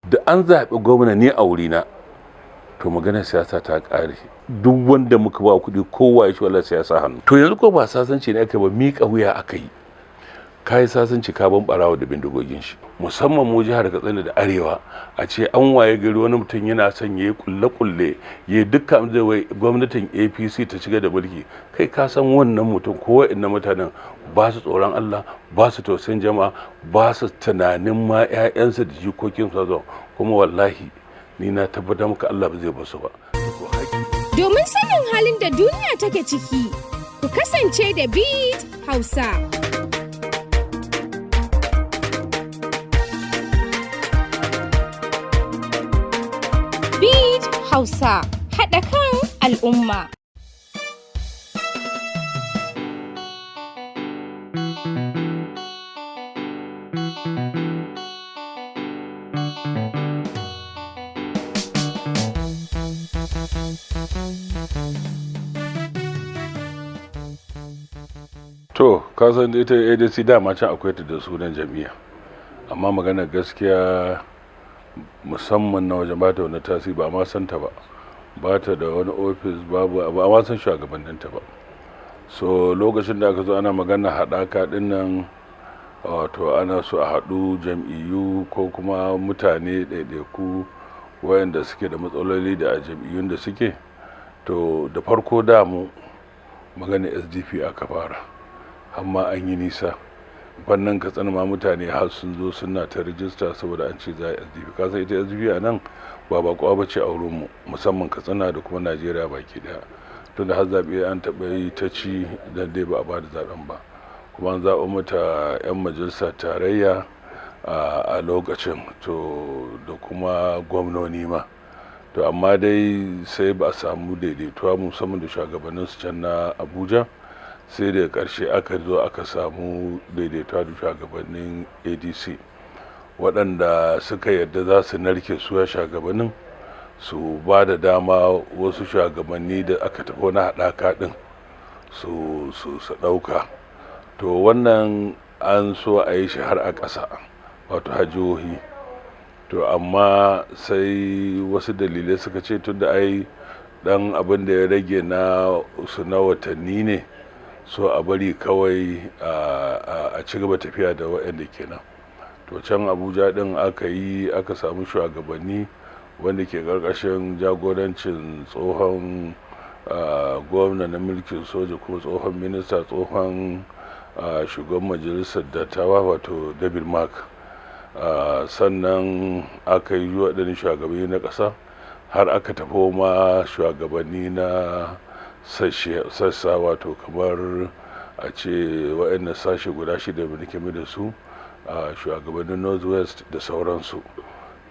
da an zaɓi gwamna ne a wurina to maganar siyasa ta ƙare. Duk wanda muka ba kuɗi kowa ya shi wallahi siyasa hannu. To yanzu ko ba sasanci ne aka ba, miƙa wuya aka yi. Ka yi sasanci ka ban ɓarawa da bindigogin shi. Musamman mu jihar Katsina da Arewa a ce an waye gari wani mutum yana son ya yi kulle-kulle ya yi dukkan zai wai gwamnatin APC ta shiga da mulki. Kai ka san wannan mutum ko wa'innan mutanen ba su tsoron Allah, ba su tausayin jama'a, ba su tunanin ma 'ya'yansu da jikokinsu zuwa, kuma wallahi ni na tabbatar maka Allah ba zai basu ba. Domin sanin halin da duniya take ciki, ku kasance da Beat Hausa. Beat Hausa, haɗa kan al'umma. To, ka san ita ADC dama can akwai ta da sunan jami'a, amma magana gaskiya musamman na wajen ba ta wani tasiri, ba ma san ta ba, ba ta da wani ofis, babu ba ma san shugabanninta ba. So lokacin da aka zo ana magana haɗaka ɗin nan, wato ana so a haɗu jam'iyyu ko kuma mutane ɗaiɗaiku wayanda suke da matsaloli da a jam'iyyun da suke, to da farko damu magana SDP aka fara, amma an yi nisa. Fannin Katsina ma mutane har sun zo suna ta rijista saboda an ce za a yi SDP. Ka san ita SDP a nan ba baƙuwa ba ce a wurinmu, musamman Katsina da kuma Najeriya baki ɗaya. Tunda har zaɓe an taɓa yi ta ci dan dai ba a ba da zaɓen ba. Kuma an zaɓo mata 'yan majalisa tarayya a lokacin, to da kuma gwamnoni ma. To amma dai sai ba a samu daidaituwa musamman da shugabanninsu can na Abuja. Sai daga ƙarshe aka zo aka samu daidaituwa da shugabannin ADC waɗanda suka yarda za su narke su shugabannin su ba da dama wasu shugabanni da aka tafi wani haɗaka ɗin su ɗauka. To wannan an so a yi shi har a ƙasa, wato jihohi. To amma sai wasu dalilai suka ce tunda ai ɗan abin da ya rage na watanni ne, so a bari kawai a ci gaba tafiya da waɗanda kenan. To can Abuja ɗin aka samu shugabanni wanda ke ƙarƙashin jagorancin tsohon gwamna na mulkin soja kuma tsohon minista, tsohon shugaban majalisar dattawa wato David Mark. Sannan aka yi waɗannan shugabanni na ƙasa, har aka tafi ma shugabanni na sassa, wato kamar a ce waɗannan sashe guda shida da nake da su, shugabannin Northwest da sauransu.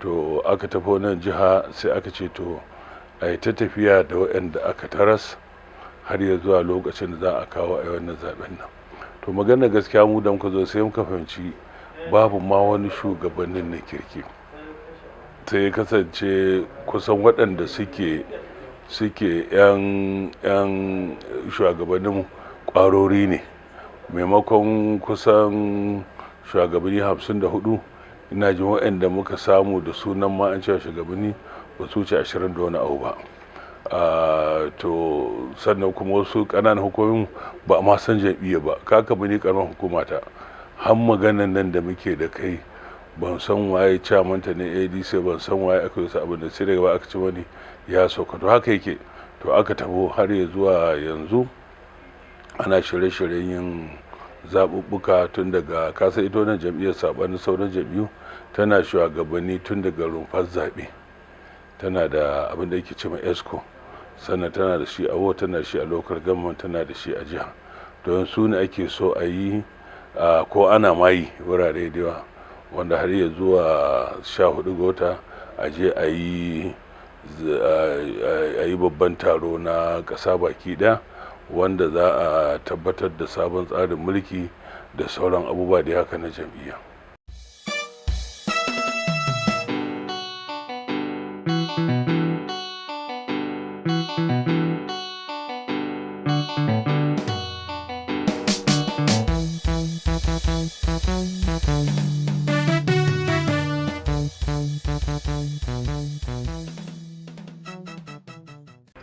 To aka tafi wannan jiha sai aka ce to a yi ta tafiya da waɗanda aka taras har ya zuwa lokacin da za a kawo a wannan zaɓen nan. To magana gaskiya mu da muka zo sai muka fahimci babu ma wani shugabannin na kirki. Sai ya kasance kusan waɗanda suke 'yan shugabannin ƙwarori ne, maimakon kusan shugabanni 54 ina jin waɗanda muka samu da sunan ma an cewa shugabanni ba su wuce 20 da wani abu ba. To sannan kuma wasu ƙananan hukumomin ba a ma san jam'iyya ba. Kaka bane ƙaramin hukumata har maganan nan da muke da kai ban san waye camanta na ADC, ban san waye aka yi abin da sai daga ba aka ci wani ya sauka. To haka yake. To aka tafi har ya zuwa yanzu ana shirye-shiryen yin zaɓuɓɓuka tun daga kasa ita wannan jam'iyyar saɓanin sauran jam'iyyu tana shugabanni tun daga rumfar zaɓe, tana da abin da yake cewa ESCO, sannan tana da shi a tana da shi a local government, tana da shi a jiha. Don su ne ake so a yi ko ana mayi wurare da yawa, wanda har ya zuwa 14 ga wata a je a yi babban taro na ƙasa baki ɗaya wanda za a tabbatar da sabon tsarin mulki da sauran abubuwa da haka na jam'iyya.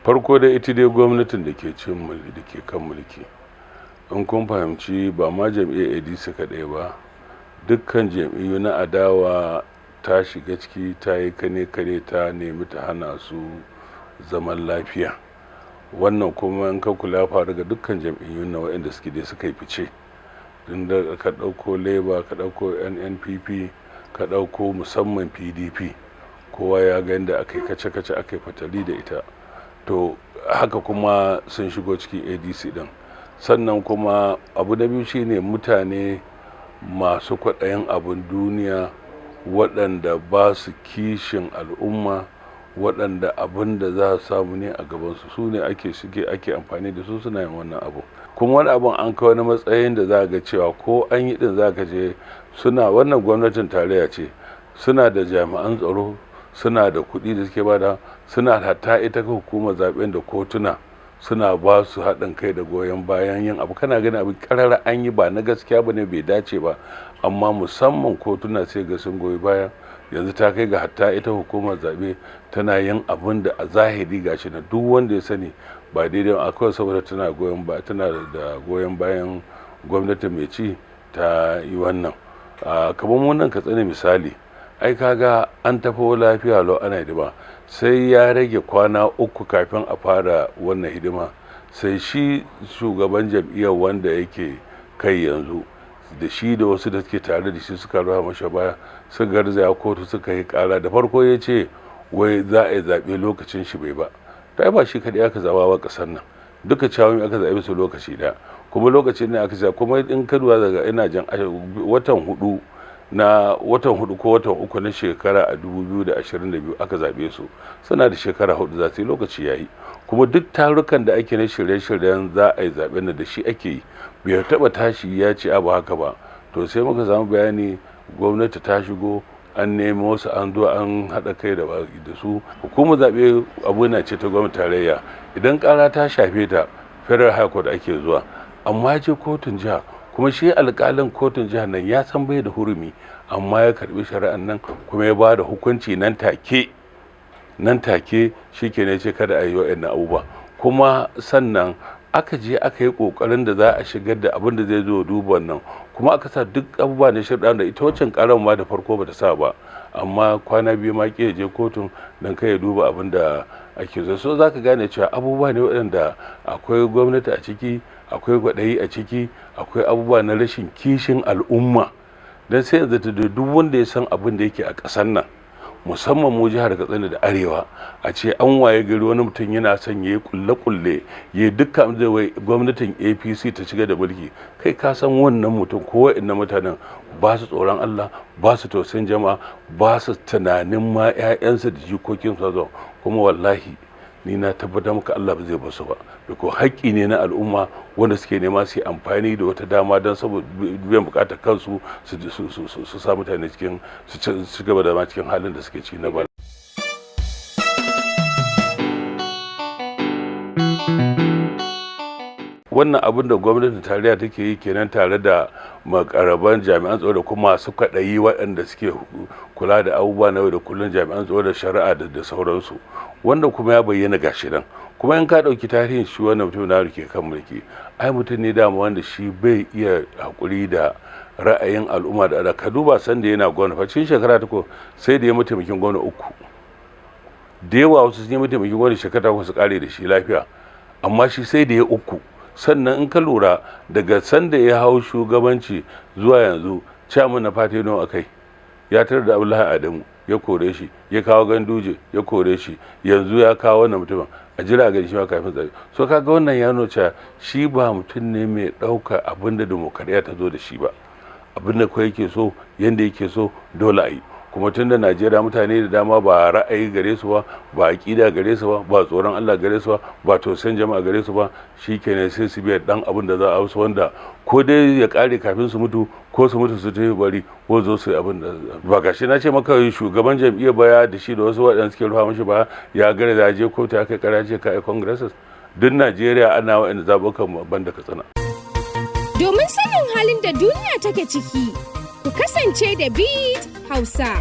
Farko da ita dai gwamnatin da ke kan mulki, in kun fahimci ba ma jam'iyyar ADC kaɗai ba, dukkan jam'iyyu na adawa ta shiga ciki, ta yi kane ta nemi ta hana su zaman lafiya. Wannan kuma in ka kula faru ga dukkan jam'iyyun na waɗanda suka yi fice, tun da ka ɗauko Labour, ka ɗauko NNPP, ka ɗauko musamman PDP, kowa ya ga yadda aka yi kace-kace, aka yi fatali da ita. To haka kuma sun shigo cikin ADC din. Sannan kuma abu na biyu shine mutane masu kwaɗayin abin duniya, waɗanda ba su kishin al'umma, waɗanda abin da za su samu ne a gabansu, su ne ake amfani da su suna yin wannan abu. Kuma wani abin an kai wani matsayin da za ga cewa ko an yi din za ka je suna, wannan gwamnatin tarayya ce, suna da jami'an tsaro, suna da kuɗi da suke bada, suna hatta ita hukumar zaben da kotuna suna ba su haɗin kai da goyon bayan yin abu. Kana gani abin ƙarara an yi ba na gaskiya ba ne, bai dace ba, amma musamman kotuna sai ga sun goyi baya. Yanzu ta kai ga hatta ita hukumar zaɓe tana yin abin da a zahiri gashi na duk wanda ya sani ba daidai ba, akwai saboda tana da goyon bayan gwamnati mai ci ta yi wannan. Kamar wannan ka tsane misali, ai kaga an tafi lafiya lau ana hidima, sai ya rage kwana 3 kafin a fara wannan hidima, sai shi shugaban jam'iyyar wanda yake kai yanzu da shi da wasu da suke tare da shi suka ruwa masa baya, su garzaya kotu suka yi kara. Da farko ya ce wai za a yi zaɓe lokacin shi bai ba, ta ba shi kaɗai aka zaɓa wa ƙasar nan, duka cawun aka zaɓe su lokaci ɗaya, kuma lokacin ne aka zaɓa. Kuma in ka duba daga ina jan watan 4 ko watan 3 na shekara a 2022 aka zaɓe su, suna da shekara 4 za su yi, lokaci ya yi. Kuma duk tarukan da ake na shirye-shiryen za a yi zaɓen da shi ake yi, bai taɓa tashi ya ce abu haka ba. To sai muka samu bayani, gwamnati ta shigo, an nemo su, an zo an haɗa kai da su. Hukumar zaɓe abu na ce ta gwamnati tarayya, idan ƙara ta shafe ta federal high court ake zuwa, amma je kotun jiha, kuma shi alƙalin kotun jihar nan ya san bai da hurumi, amma ya karɓi shari'an nan kuma ya ba da hukunci nan take shi ke ne ce kada a yi wa'annan abubuwa. Kuma sannan aka je aka yi ƙoƙarin da za a shigar da abin da zai zo duba nan, kuma aka sa duk abubuwa na shirɗa da ita waccan ƙaran ma da farko ba ta sa ba, amma kwana 2 ma ke je kotun don kai ya duba abin da ake so. Za ka gane cewa abubuwa ne waɗanda akwai gwamnati a ciki, akwai kwaɗayi a ciki, akwai abubuwa na rashin kishin al'umma. Don sai yanzu da duk wanda ya san abin da yake a ƙasar nan, musamman mu jihar Katsina da Arewa, a ce an waye gari wani mutum yana son ya yi kulle-kulle, ya yi dukkan da wai gwamnatin APC ta shiga da mulki, kai ka san wannan mutum ko wa'annan mutanen ba su tsoron Allah, ba su tausayin jama'a, ba su tunanin ma 'ya'yansu da jikokinsu zo. Kuma wallahi ni na tabbatar maka Allah ba zai basu ba, da ko haƙƙi ne na al'umma wanda suke nema su yi amfani da wata dama don saboda biyan buƙatar kansu su sa mutane cikin su gaba da ma cikin halin da suke ciki na bala. Wannan abin da gwamnatin tarayya take yi kenan, tare da makaraban jami'an tsaro da kuma su kwaɗayi waɗanda suke kula da abubuwa na yau da kullum, jami'an tsaro da shari'a da sauransu, wanda kuma ya bayyana gashi nan. Kuma in ka ɗauki tarihin shi wannan mutum na ke kan mulki, ai mutum ne dama wanda shi bai iya haƙuri da ra'ayin al'umma da ka duba sanda yana gwamna fa cikin shekara 8 sai da ya mataimakin gwamna 3, da yawa wasu sun yi mataimakin gwamna shekara 8 su kare da shi lafiya, amma shi sai da ya 3. Sannan in ka lura daga sanda ya hau shugabanci zuwa yanzu, chairman na fati nawa akai, ya tarar da Abdullahi Adamu ya kore shi, ya kawo Ganduje ya kore shi, yanzu ya kawo wannan mutumin, a jira gani shi ma kafin zabe. So kaga wannan ya nuna cewa shi ba mutum ne mai ɗauka abin da dimokuraɗiyya ta zo da shi ba, abin da kawai yake so yanda yake so dole a yi. Kuma tun da Najeriya mutane da dama ba ra'ayi gare su ba, ba aƙida gare su ba, ba tsoron Allah gare su ba, ba tausayin jama'a gare su ba, shikenan sai su biya dan abin da za a wasu, wanda ko dai ya kare kafin su mutu, ko su mutu su tafi bari, ko zo su yi abin da ba. Gashi na ce maka shugaban jam'iyyar baya da shi da wasu waɗanda suke rufa mashi ba, ya gare da je kotu ya kai kara ce kai congresses duk Najeriya ana waɗanda zaɓukan banda Katsina. Domin sanin halin da duniya take ciki, ku kasance da BEAT Hausa.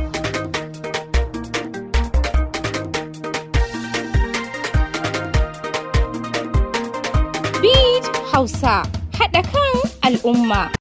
Beat Hausa, haɗa kan al'umma.